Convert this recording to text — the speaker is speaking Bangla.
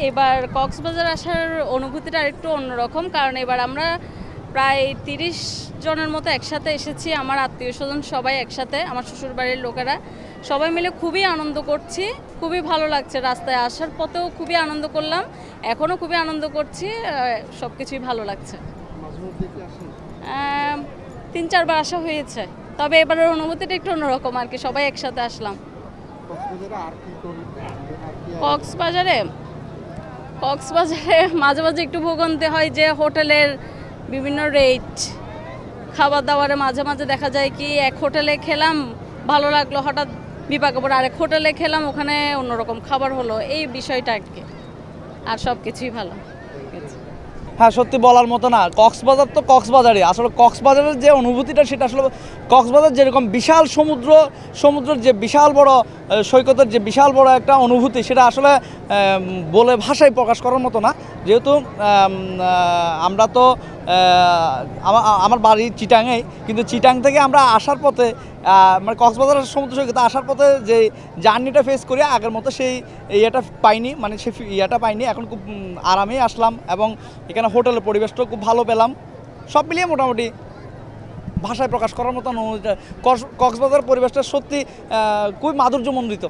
এবার কক্সবাজার আসার অনুভূতিটা আরেকটু অন্যরকম, কারণ এবার আমরা প্রায় 30 জনের মতো একসাথে এসেছি। আমার আত্মীয়স্বজন সবাই একসাথে, আমার শ্বশুরবাড়ির লোকেরা সবাই মিলে খুবই আনন্দ করছি। খুবই ভালো লাগছে, রাস্তায় আসার পথেও খুবই আনন্দ করলাম, এখনও খুবই আনন্দ করছি। সব কিছুই ভালো লাগছে। 3-4 বার আসা হয়েছে, তবে এবারের অনুভূতিটা একটু অন্যরকম আর কি, সবাই একসাথে আসলাম। কক্সবাজারে কক্সবাজারে মাঝে মাঝে একটু ভোগান্তি হয় যে হোটেলের বিভিন্ন রেট, খাবার দাবারে মাঝে মাঝে দেখা যায় কি এক হোটেলে খেলাম ভালো লাগলো, হঠাৎ বিপাকে পড়ে আরেক হোটেলে খেলাম, ওখানে অন্যরকম খাবার হলো, এই বিষয়টা আর কি। আর সব কিছুই ভালো। হ্যাঁ, সত্যি বলার মতো না। কক্সবাজার তো কক্সবাজারই, আসলে কক্সবাজারের যে অনুভূতিটা সেটা আসলে কক্সবাজার যেরকম বিশাল সমুদ্রের যে বিশাল বড় সৈকতের যে বিশাল বড় একটা অনুভূতি, সেটা আসলে বলে ভাষায় প্রকাশ করার মতো না। যেহেতু আমরা তো আমার বাড়ি চিটাঙেই, কিন্তু চিটাং থেকে আমরা আসার পথে মানে কক্সবাজার সমুদ্র সৈকতে আসার পথে যে জার্নিটা ফেস করি আগের মতো সেই ইয়েটা পাইনি, মানে সেই ইয়েটা পাইনি। এখন খুব আরামেই আসলাম এবং এখানে হোটেলের পরিবেশটাও খুব ভালো পেলাম। সব মিলিয়ে মোটামুটি ভাষায় প্রকাশ করার মতো কক্সবাজার পরিবেশটা সত্যি খুবই মাধুর্যমণ্ডিত।